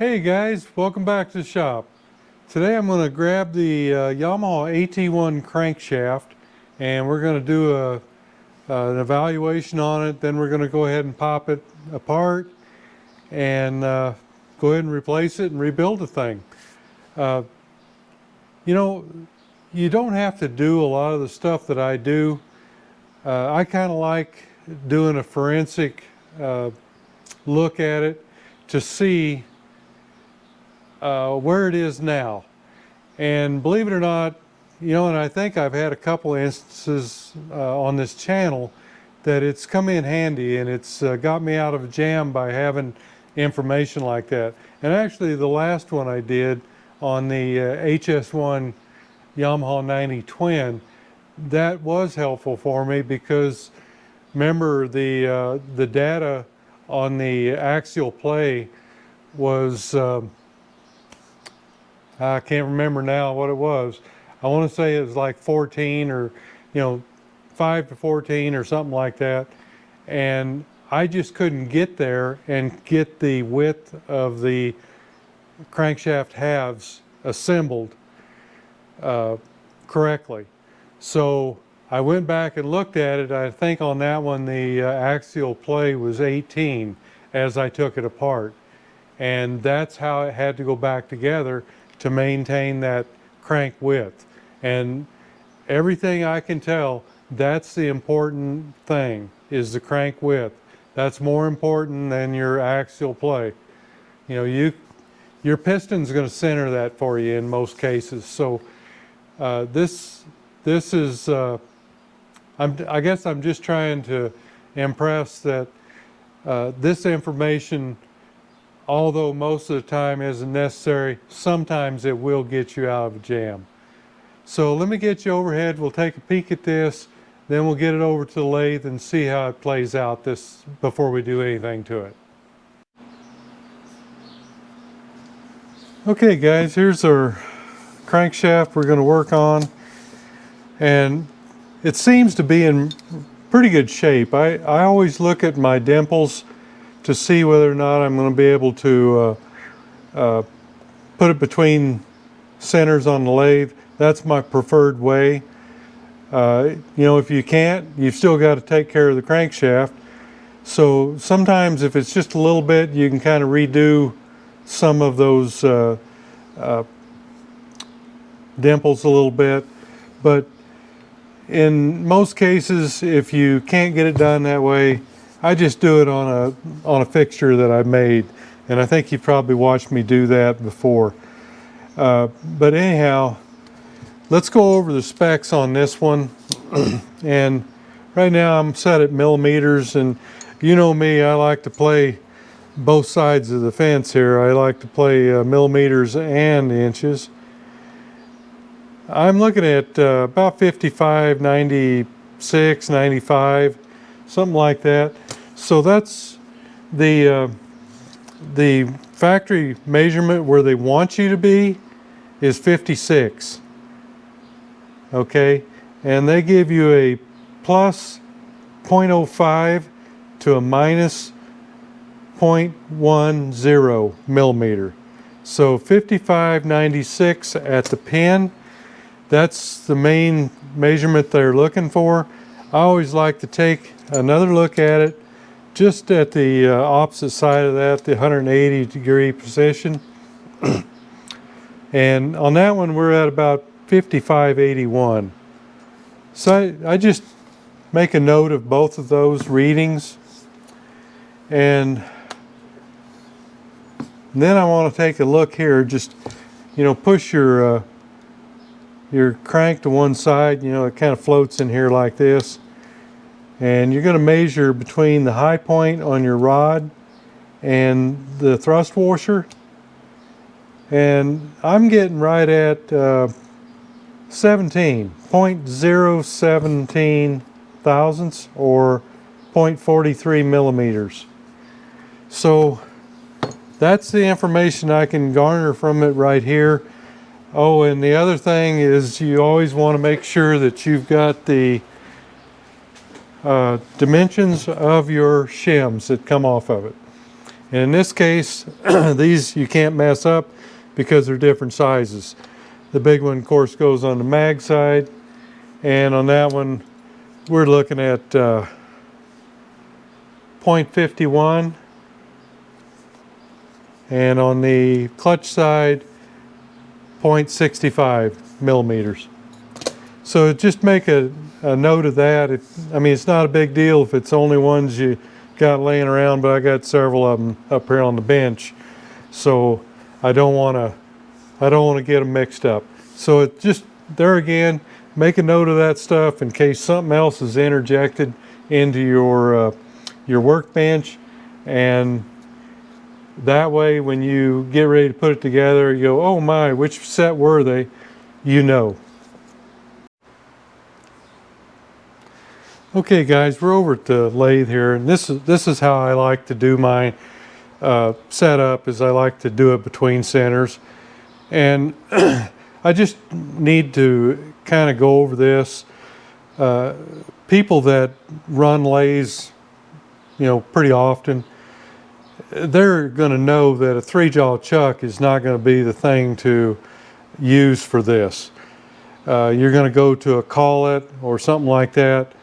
Hey guys, welcome back to the shop. Today I'm going to grab the Yamaha AT1 crankshaft and we're going to do an evaluation on it. Then we're going to go ahead and pop it apart and go ahead and replace it and rebuild the thing. Uh, you know, you don't have to do a lot of the stuff that I do. I kind of like doing a forensic look at it to see where it is now. And believe it or not, and I think I've had a couple instances on this channel that it's come in handy and it's got me out of a jam by having information like that. And actually the last one I did on the HS1 Yamaha 90 Twin, that was helpful for me because remember the data on the axial play was I can't remember now what it was. I want to say it was like 14 or 5 to 14 or something like that, and I just couldn't get there and get the width of the crankshaft halves assembled correctly. So I went back and looked at it. I think on that one the axial play was 18 as I took it apart, and that's how it had to go back together to maintain that crank width. And everything I can tell, that's the important thing, is the crank width. That's more important than your axial play. Your piston's going to center that for you in most cases. So this is I guess I'm just trying to impress that this information, although most of the time isn't necessary, sometimes it will get you out of a jam. So let me get you overhead, we'll take a peek at this, then we'll get it over to the lathe and see how it plays out this before we do anything to it. Okay guys, here's our crankshaft we're going to work on, and it seems to be in pretty good shape. I always look at my dimples to see whether or not I'm going to be able to put it between centers on the lathe. That's my preferred way. If you can't, you've still got to take care of the crankshaft. So sometimes if it's just a little bit, you can kind of redo some of those dimples a little bit. But in most cases, if you can't get it done that way, I just do it on a fixture that I made, and I think you've probably watched me do that before. But anyhow, let's go over the specs on this one. And right now I'm set at millimeters, and you know me, I like to play both sides of the fence here. I like to play millimeters and inches. I'm looking at about 55, 96, 95, something like that. So that's the factory measurement where they want you to be is 56. Okay, and they give you a plus 0.05 to a minus 0.10 millimeter. So 55, 96 at the pin. That's the main measurement they're looking for. I always like to take another look at it just at the opposite side of that, the 180-degree position. And on that one, we're at about 55.81. So I just make a note of both of those readings. And then I want to take a look here, just, push your crank to one side, it kind of floats in here like this. And you're going to measure between the high point on your rod and the thrust washer. And I'm getting right at 0.017 thousandths or 0.43 millimeters. So that's the information I can garner from it right here. Oh, and the other thing is you always want to make sure that you've got the dimensions of your shims that come off of it. And in this case, these you can't mess up because they're different sizes. The big one, of course, goes on the mag side, and on that one, we're looking at 0.51, and on the clutch side, 0.65 millimeters. So just make a note of that. I mean, it's not a big deal if it's only ones you got laying around, but I got several of them up here on the bench, so I don't want to get them mixed up. So it just, there again, make a note of that stuff in case something else is interjected into your workbench, and that way when you get ready to put it together, you go, oh my, which set were they? You know. Okay guys, we're over at the lathe here, and this is how I like to do my setup, is I like to do it between centers. And I just need to kind of go over this. People that run lathes, you know, pretty often, they're going to know that a 3-jaw chuck is not going to be the thing to use for this. You're going to go to a collet or something like that.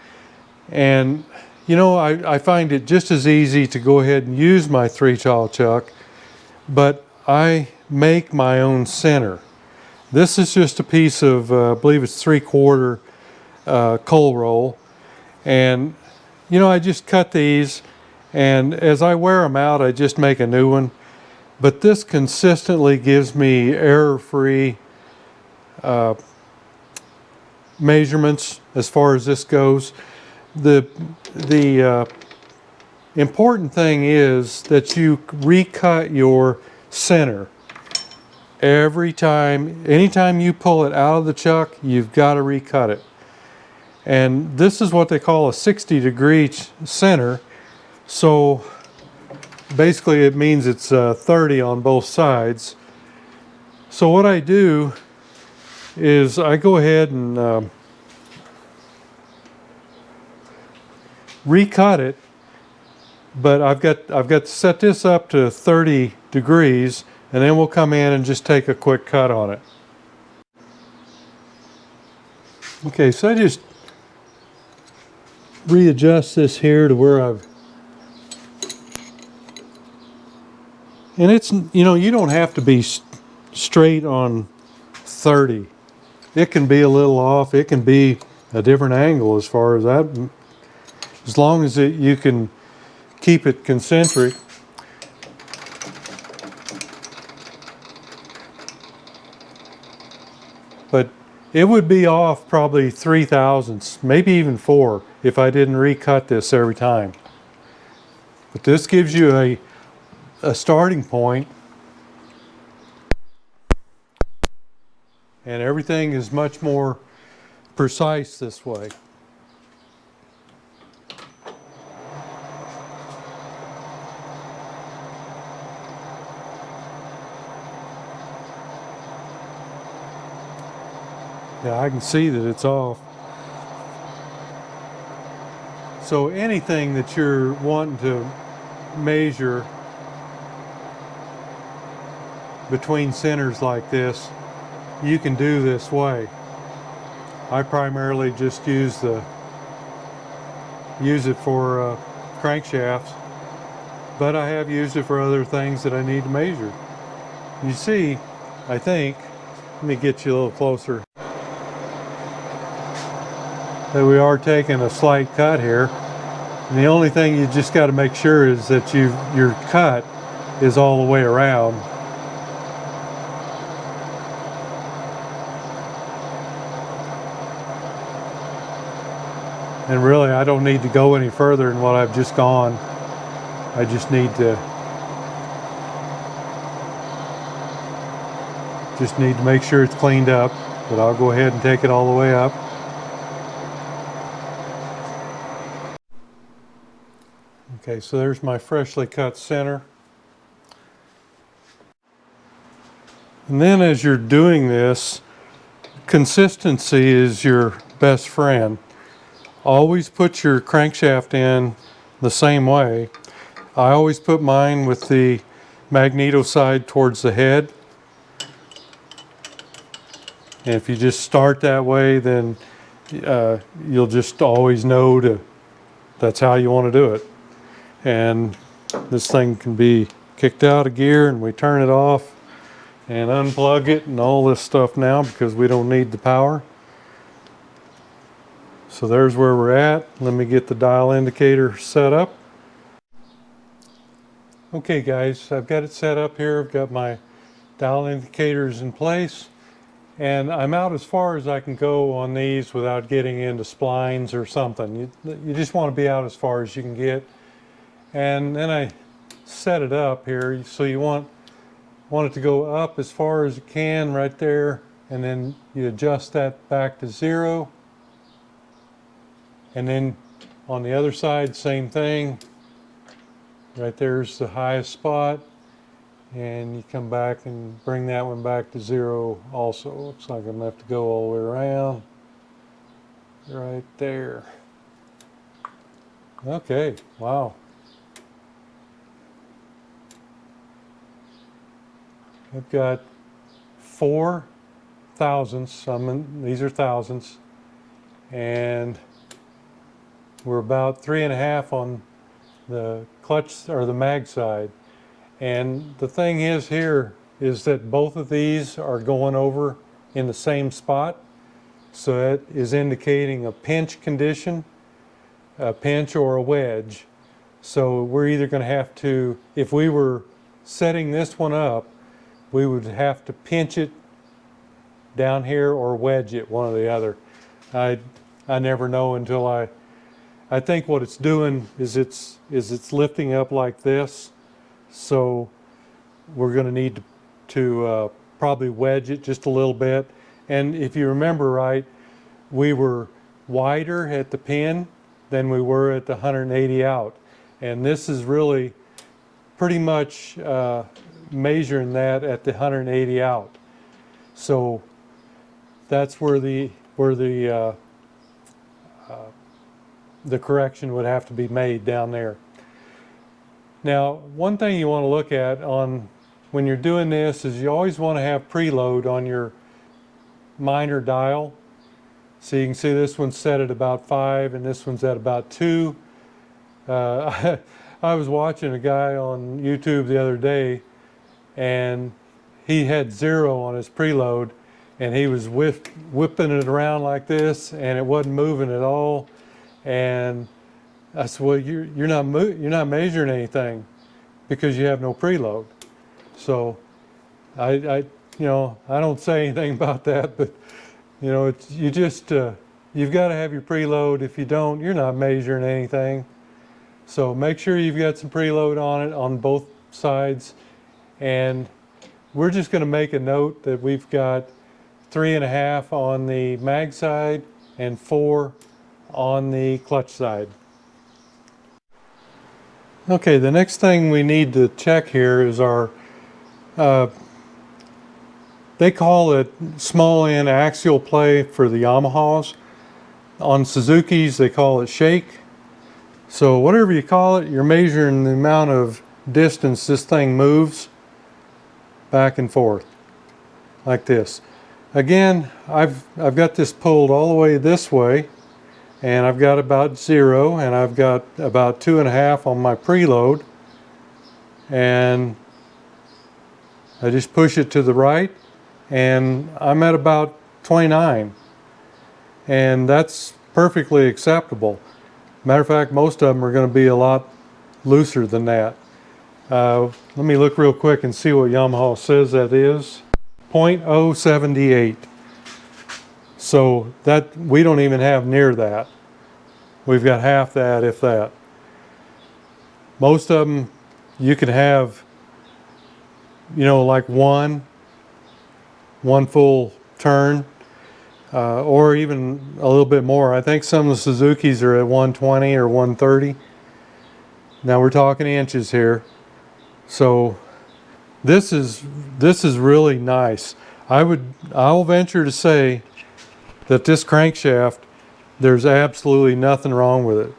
And you know, I find it just as easy to go ahead and use my 3-jaw chuck, but I make my own center. This is just a piece of, I believe it's 3/4 coal roll. And you know, I just cut these, and as I wear them out, I just make a new one. But this consistently gives me error-free measurements as far as this goes. The important thing is that you recut your center every time. Anytime you pull it out of the chuck, you've got to recut it. And this is what they call a 60-degree center. So basically it means it's 30 on both sides. So what I do is I go ahead and recut it, but I've got to set this up to 30 degrees, and then we'll come in and just take a quick cut on it. Okay, so I just readjust this here to where and it's, you know, you don't have to be straight on 30. It can be a little off, it can be a different angle as far as that. As long as you can keep it concentric. But it would be off probably 3 thousandths, maybe even 4, if I didn't recut this every time. But this gives you a starting point, and everything is much more precise this way. Yeah, I can see that it's off. So anything that you're wanting to measure between centers like this, you can do this way. I primarily just use it for crankshafts, but I have used it for other things that I need to measure. You see, I think, let me get you a little closer, that we are taking a slight cut here. And the only thing you just got to make sure is that your cut is all the way around. And really, I don't need to go any further than what I've just gone. I just need to make sure it's cleaned up, but I'll go ahead and take it all the way up. Okay, so there's my freshly cut center. And then as you're doing this, consistency is your best friend. Always put your crankshaft in the same way. I always put mine with the magneto side towards the head. And if you just start that way, then you'll just always know that's how you want to do it. And this thing can be kicked out of gear, and we turn it off and unplug it and all this stuff now because we don't need the power. So there's where we're at. Let me get the dial indicator set up. Okay guys, I've got it set up here. I've got my dial indicators in place, and I'm out as far as I can go on these without getting into splines or something. You just want to be out as far as you can get. And then I set it up here, so you want it to go up as far as you can right there, and then you adjust that back to 0. And then on the other side, same thing. Right there's the highest spot, and you come back and bring that one back to 0 also. Looks like I'm gonna have to go all the way around. Right there. Okay, wow. I've got 4 thousandths. These are thousandths, and we're about 3.5 on the clutch or the mag side. And the thing is here is that both of these are going over in the same spot, so that is indicating a pinch condition, a pinch or a wedge. So we're either going to have to, if we were setting this one up, we would have to pinch it down here or wedge it, one or the other. I never know until I think what it's doing is it's lifting up like this. So we're going to need to probably wedge it just a little bit. And if you remember right, we were wider at the pin than we were at the 180 out. And this is really pretty much measuring that at the 180 out. So that's where the correction would have to be made down there. Now, one thing you want to look at when you're doing this is you always want to have preload on your minor dial. So you can see this one's set at about 5 and this one's at about 2. I was watching a guy on YouTube the other day, and he had 0 on his preload, and he was whipping it around like this, and it wasn't moving at all. And I said, well, you're not measuring anything because you have no preload. So I don't say anything about that, but you've got to have your preload. If you don't, you're not measuring anything. So make sure you've got some preload on it on both sides. And we're just going to make a note that we've got 3.5 on the mag side and 4 on the clutch side. Okay, the next thing we need to check here is our, they call it small end axial play for the Yamahas. On Suzuki's they call it shake. So whatever you call it, you're measuring the amount of distance this thing moves back and forth like this. Again, I've got this pulled all the way this way, and I've got about 0, and I've got about 2.5 on my preload, and I just push it to the right, and I'm at about 29, and that's perfectly acceptable. Matter of fact, most of them are going to be a lot looser than that. Let me look real quick and see what Yamaha says that is. 0.078. So that we don't even have near that. We've got half that, if that. Most of them you can have, like one full turn, or even a little bit more. I think some of the Suzukis are at 120 or 130. Now we're talking inches here. So this is really nice. I'll venture to say that this crankshaft, there's absolutely nothing wrong with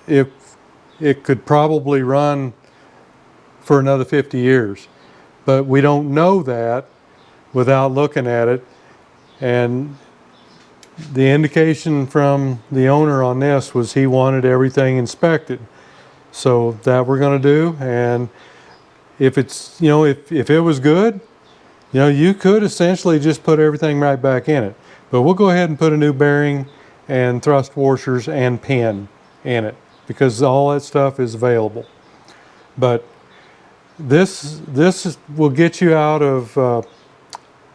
it. it could probably run for another 50 years. But we don't know that without looking at it. And the indication from the owner on this was he wanted everything inspected. So that we're going to do. And if it's, if it was good, you could essentially just put everything right back in it. But we'll go ahead and put a new bearing and thrust washers and pin in it because all that stuff is available. But this will get you out of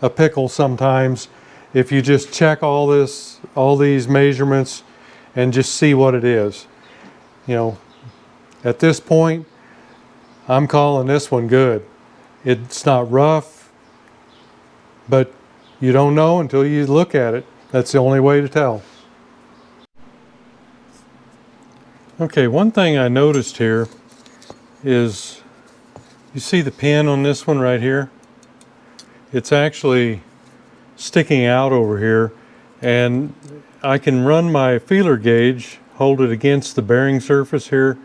a pickle sometimes if you just check all these measurements and just see what it is. At this point, I'm calling this one good. It's not rough, but you don't know until you look at it. That's the only way to tell. Okay, one thing I noticed here is, you see the pin on this one right here? It's actually sticking out over here, and I can run my feeler gauge, hold it against the bearing surface here,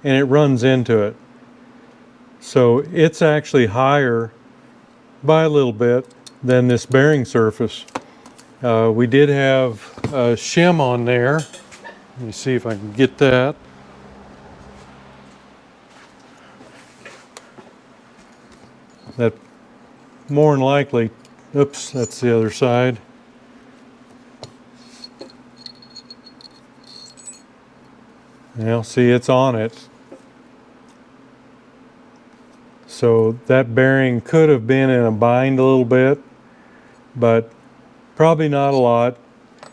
and it runs into it. So it's actually higher by a little bit than this bearing surface. We did have a shim on there. Let me see if I can get that. That more than likely, oops, that's the other side. See, it's on it. So that bearing could have been in a bind a little bit, but probably not a lot.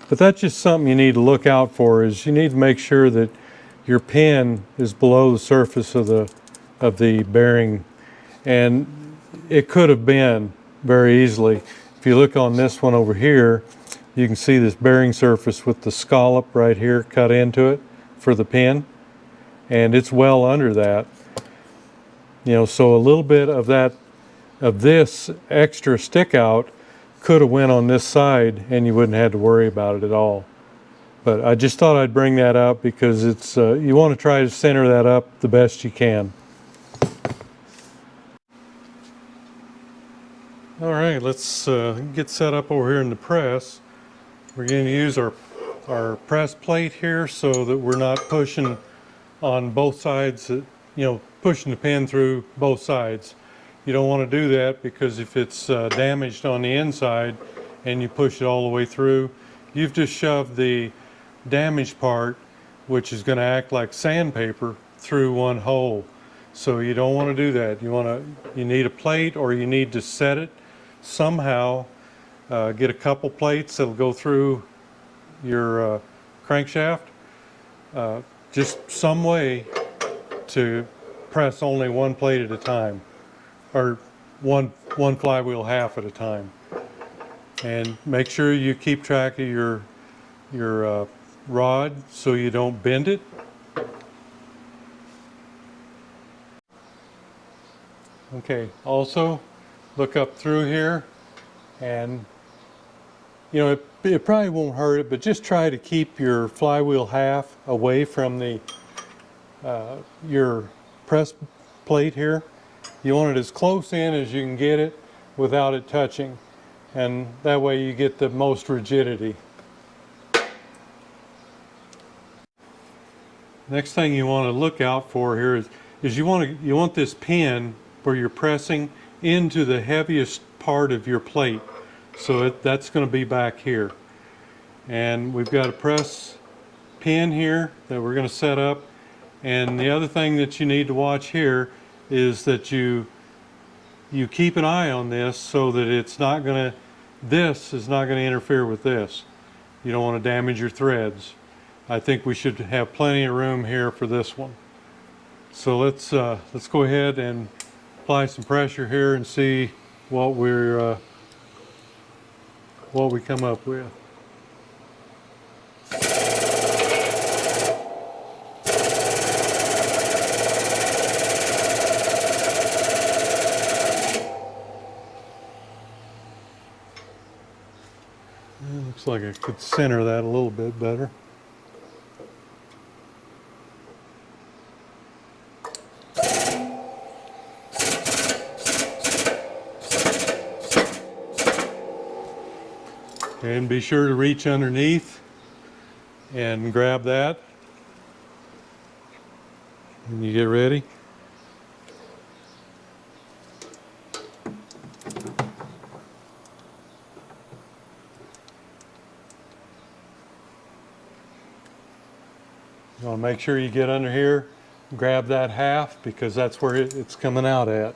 But that's just something you need to look out for, is you need to make sure that your pin is below the surface of the bearing. And it could have been very easily. If you look on this one over here, you can see this bearing surface with the scallop right here cut into it for the pin. And it's well under that. So a little bit of this extra stick out could have went on this side and you wouldn't have to worry about it at all. But I just thought I'd bring that up because it's you want to try to center that up the best you can. All right, let's get set up over here in the press. We're going to use our press plate here so that we're not pushing on both sides, pushing the pin through both sides. You don't want to do that because if it's damaged on the inside and you push it all the way through, you've just shoved the damaged part, which is going to act like sandpaper, through one hole. So you don't want to do that. You need a plate, or you need to set it somehow. Get a couple plates that'll go through your crankshaft. Just some way to press only one plate at a time, or one flywheel half at a time. And make sure you keep track of your rod so you don't bend it. Okay, also look up through here, and it probably won't hurt it, but just try to keep your flywheel half away from your press plate here. You want it as close in as you can get it without it touching, and that way you get the most rigidity. Next thing you want to look out for here is you want this pin where you're pressing into the heaviest part of your plate. So that's going to be back here. And we've got a press pin here that we're going to set up. And the other thing that you need to watch here is that you keep an eye on this so that this is not going to interfere with this. You don't want to damage your threads. I think we should have plenty of room here for this one. So let's go ahead and apply some pressure here and see what we come up with. Looks like I could center that a little bit better. And be sure to reach underneath and grab that when you get ready. You want to make sure you get under here, grab that half, because that's where it's coming out at.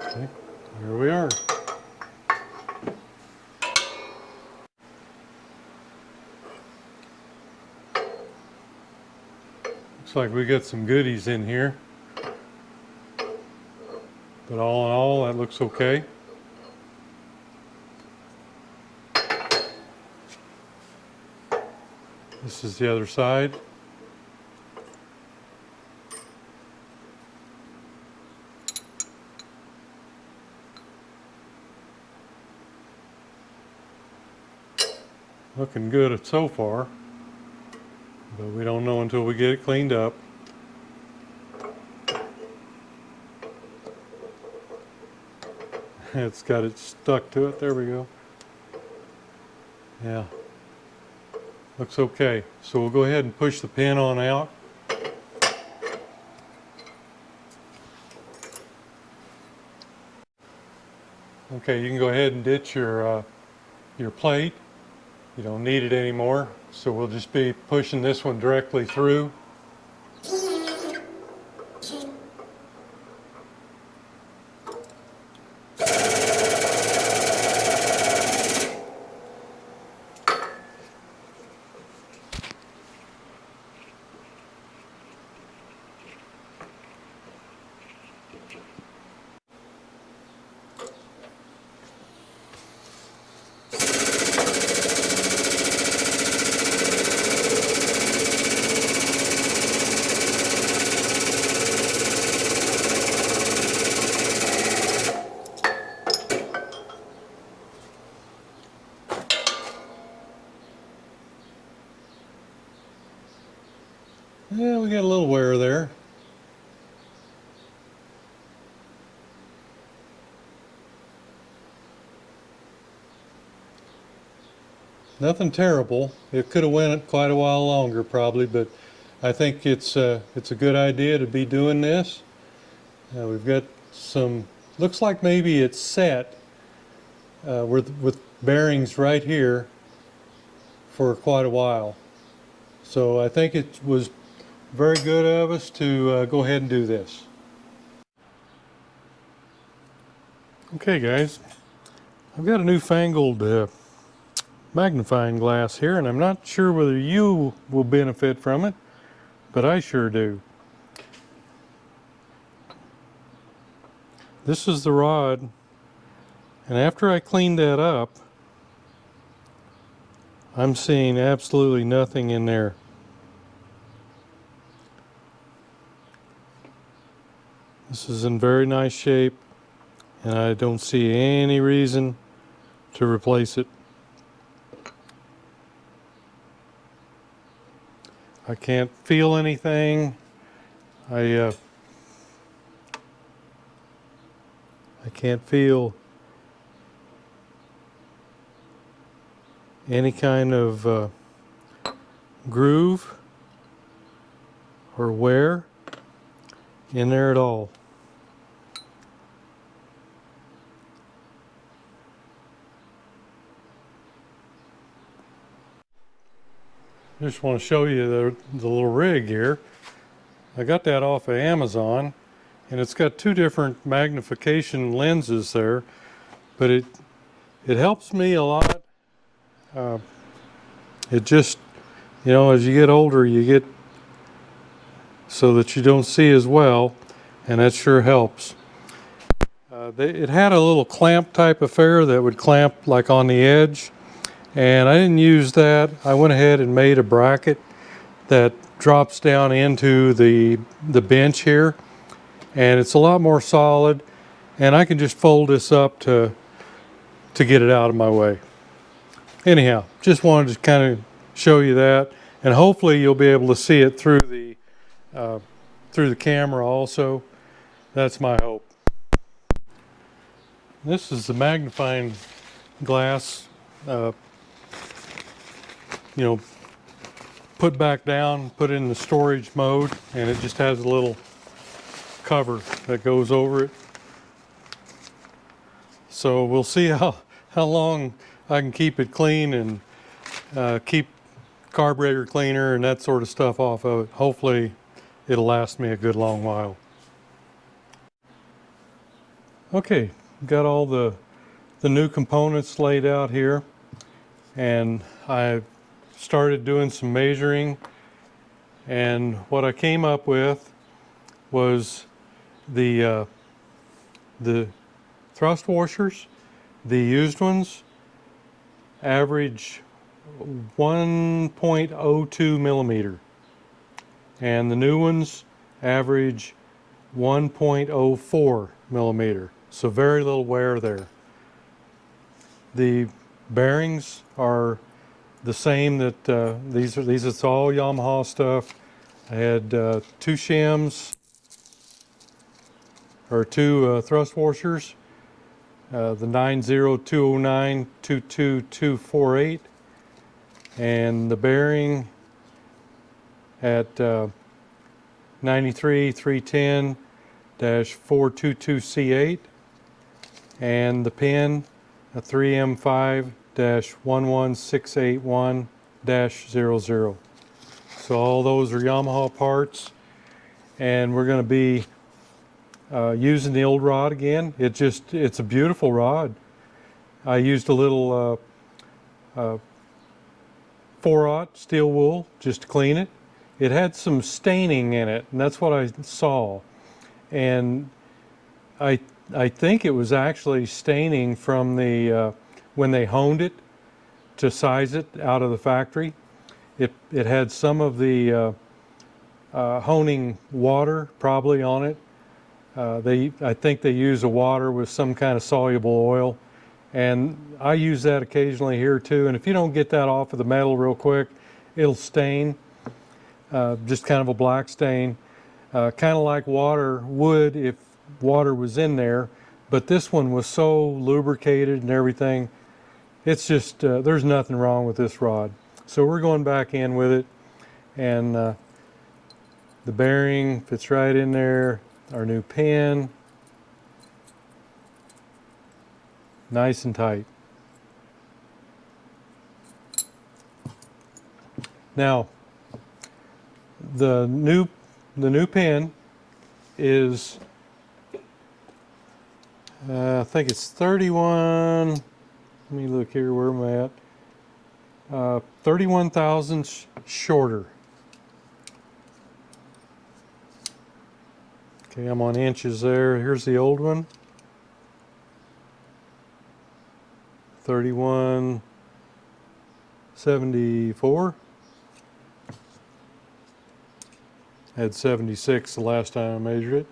Okay, here we are. Looks like we got some goodies in here, but all in all, that looks okay. This is the other side. Looking good so far, but we don't know until we get it cleaned up. It's got it stuck to it. There we go. Yeah, looks okay. So we'll go ahead and push the pin on out. Okay, you can go ahead and ditch your plate. You don't need it anymore, so we'll just be pushing this one directly through. Yeah, we got a little wear there. Nothing terrible. It could have went quite a while longer probably, but I think it's a good idea to be doing this. We've got some, looks like maybe it's set with bearings right here for quite a while. So I think it was very good of us to go ahead and do this. Okay guys, I've got a newfangled magnifying glass here, and I'm not sure whether you will benefit from it, but I sure do. This is the rod, and after I cleaned that up, I'm seeing absolutely nothing in there. This is in very nice shape, and I don't see any reason to replace it. I can't feel anything. I can't feel any kind of groove or wear in there at all. Just want to show you the little rig here. I got that off of Amazon, and it's got two different magnification lenses there, but it helps me a lot. It just, you know, as you get older, you get so that you don't see as well, and that sure helps. It had a little clamp type affair that would clamp like on the edge, and I didn't use that. I went ahead and made a bracket that drops down into the bench here, and it's a lot more solid, and I can just fold this up to to get it out of my way. Anyhow, just wanted to kind of show you that, and hopefully you'll be able to see it through the camera also. That's my hope. This is the magnifying glass, put back down, put in the storage mode, and it just has a little cover that goes over it. So we'll see how long I can keep it clean and keep carburetor cleaner and that sort of stuff off of it. Hopefully it'll last me a good long while. Okay, got all the new components laid out here, and I started doing some measuring, and what I came up with was the thrust washers. The used ones average 1.02 millimeter, and the new ones average 1.04 millimeter. So very little wear there. The bearings are the same that these it's all Yamaha stuff. I had two shims, or two thrust washers, the 90209 22248, and the bearing at 93 310 422C8, and the pin a 3M5-11681-00. So all those are Yamaha parts, and we're going to be using the old rod again. It's a beautiful rod. I used a little 4/0 steel wool just to clean it. It had some staining in it, and that's what I saw. And I think it was actually staining from the when they honed it to size it out of the factory. It had some of the honing water probably on it. I think they use a water with some kind of soluble oil, and I use that occasionally here too. And if you don't get that off of the metal real quick, it'll stain, just kind of a black stain, kind of like water would if water was in there. But this one was so lubricated and everything. It's just there's nothing wrong with this rod. So we're going back in with it, and the bearing fits right in there. Our new pin, nice and tight. Now, the new pin is I think it's 31. Let me look here where I'm at. 31 thousandths shorter. Okay, I'm on inches there. Here's the old one. 31.74. Had 76 the last time I measured it.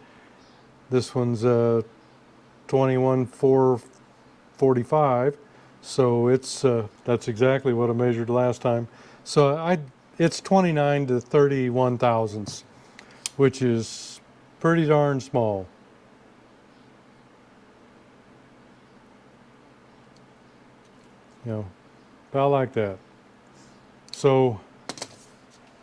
This one's 21.445. So it's that's exactly what I measured last time. So it's 29 to 31 thousandths, which is pretty darn small. About like that. So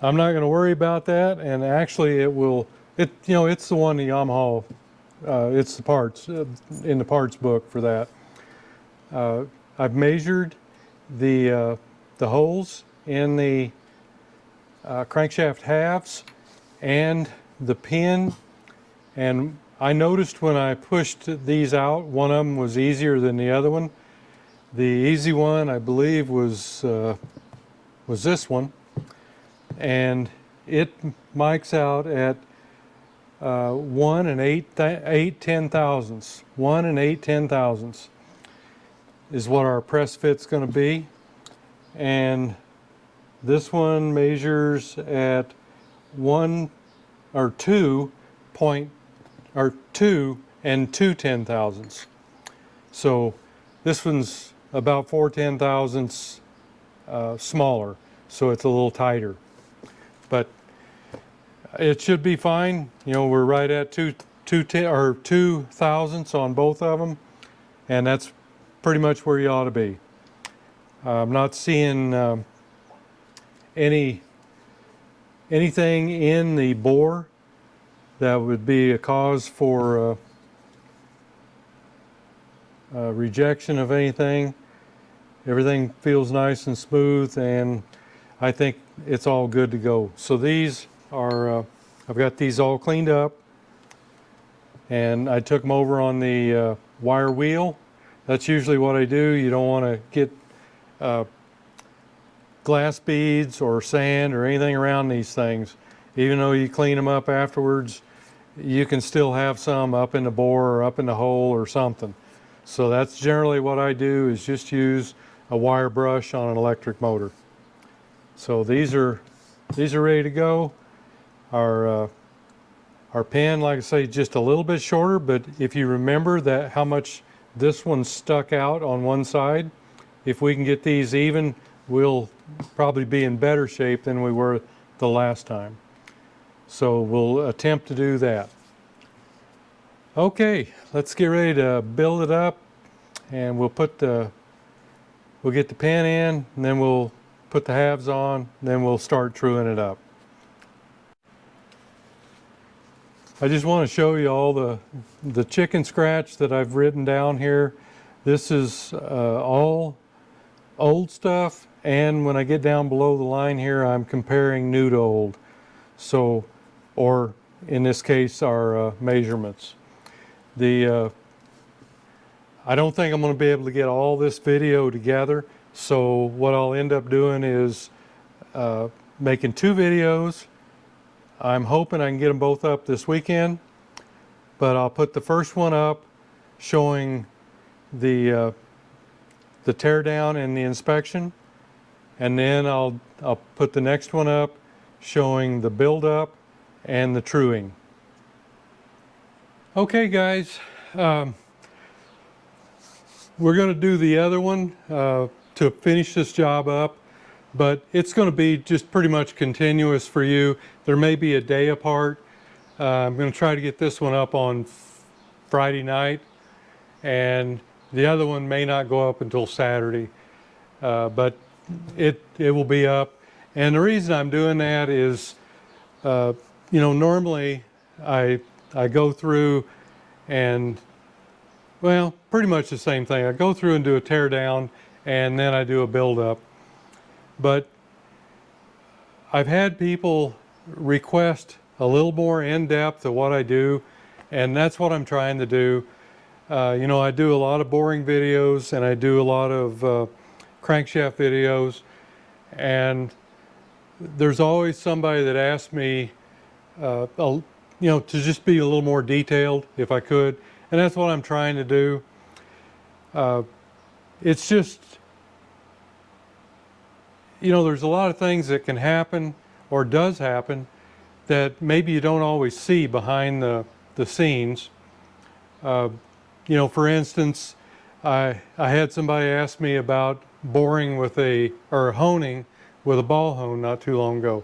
I'm not going to worry about that, and actually it's the one, the Yamaha, it's the parts in the parts book for that. I've measured the holes in the crankshaft halves and the pin, and I noticed when I pushed these out, one of them was easier than the other one. The easy one, I believe, was this one, and it mics out at 1 and 8/10 thousandths. 1 and 8/10 thousandths is what our press fit's going to be, and this one measures at 2 and 2/10 thousandths. So This one's about 4/10,000ths smaller, so it's a little tighter. But it should be fine. You know, we're right at 2 thousandths on both of them, and that's pretty much where you ought to be. I'm not seeing anything in the bore that would be a cause for rejection of anything. Everything feels nice and smooth, and I think it's all good to go. So these are, I've got these all cleaned up, and I took them over on the wire wheel. That's usually what I do. You don't want to get glass beads or sand or anything around these things. Even though you clean them up afterwards, you can still have some up in the bore or up in the hole or something. So that's generally what I do, is just use a wire brush on an electric motor. So these are ready to go. Our pin, like I say, just a little bit shorter, but if you remember that how much this one stuck out on one side, if we can get these even, we'll probably be in better shape than we were the last time. So we'll attempt to do that. Okay, let's get ready to build it up, and we'll get the pin in, and then we'll put the halves on, and then we'll start truing it up. I just want to show you all the chicken scratch that I've written down here. This is all old stuff, and when I get down below the line here, I'm comparing new to old. So, or in this case, our measurements. I don't think I'm going to be able to get all this video together, so what I'll end up doing is making 2 videos. I'm hoping I can get them both up this weekend, but I'll put the first one up showing the teardown and the inspection, and then I'll put the next one up showing the build up and the truing. Okay guys, we're going to do the other one to finish this job up, but it's going to be just pretty much continuous for you. There may be a day apart. I'm going to try to get this one up on Friday night, and the other one may not go up until Saturday, but it will be up. And the reason I'm doing that is, you know, normally I go through and, well, pretty much the same thing. I go through and do a tear down, and then I do a build up. But I've had people request a little more in depth of what I do, and that's what I'm trying to do. You know, I do a lot of boring videos, and I do a lot of crankshaft videos, and there's always somebody that asks me, you know, to just be a little more detailed if I could, and that's what I'm trying to do. It's just, you know, there's a lot of things that can happen or does happen that maybe you don't always see behind the scenes. You know, for instance, I had somebody ask me about boring with or honing with a ball hone not too long ago,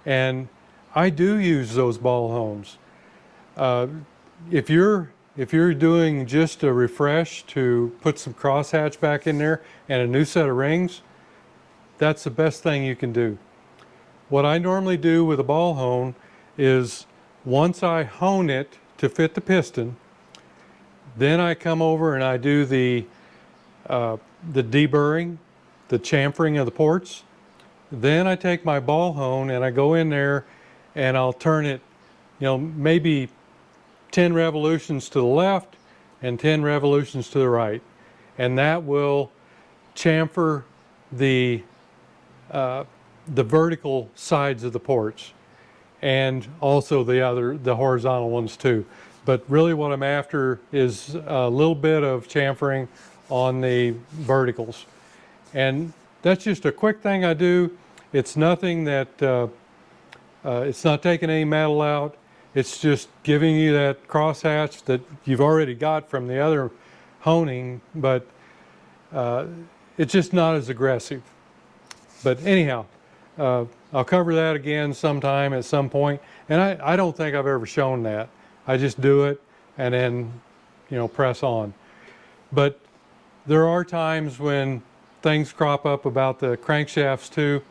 and I do use those ball hones. If you're doing just a refresh to put some crosshatch back in there and a new set of rings, that's the best thing you can do. What I normally do with a ball hone is, once I hone it to fit the piston, then I come over and I do the deburring, the chamfering of the ports. Then I take my ball hone and I go in there and I'll turn it, you know, maybe 10 revolutions to the left and 10 revolutions to the right. And that will chamfer the vertical sides of the ports, and also the horizontal ones too. But really what I'm after is a little bit of chamfering on the verticals. And that's just a quick thing I do. It's nothing that, it's not taking any metal out. It's just giving you that crosshatch that you've already got from the other honing, but it's just not as aggressive. But anyhow, I'll cover that again sometime at some point. And I don't think I've ever shown that. I just do it and then, you know, press on. But there are times when things crop up about the crankshafts too.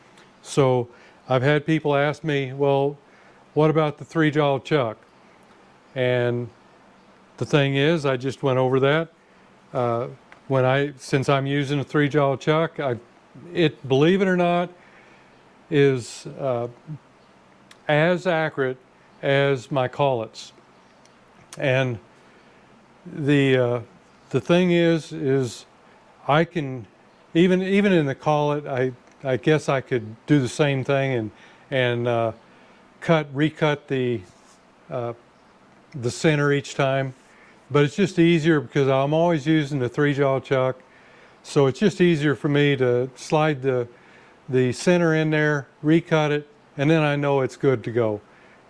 So I've had people ask me, well, what about the 3-jaw chuck? And the thing is, I just went over that. Since I'm using a 3-jaw chuck, it, believe it or not, is as accurate as my collets. And the thing is I can, even in the collet, I guess I could do the same thing and recut the center each time. But it's just easier because I'm always using the 3-jaw chuck. So it's just easier for me to slide the center in there, recut it, and then I know it's good to go.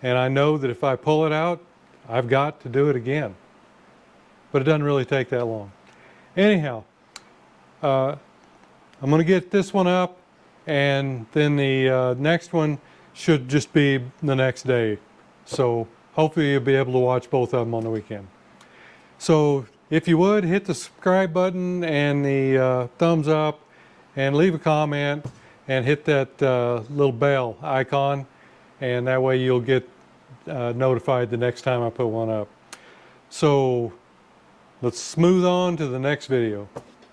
And I know that if I pull it out, I've got to do it again. But it doesn't really take that long. Anyhow, I'm going to get this one up, and then the next one should just be the next day. So hopefully you'll be able to watch both of them on the weekend. So if you would, hit the subscribe button and the thumbs up, and leave a comment, and hit that little bell icon, and that way you'll get notified the next time I put one up. So let's smooth on to the next video.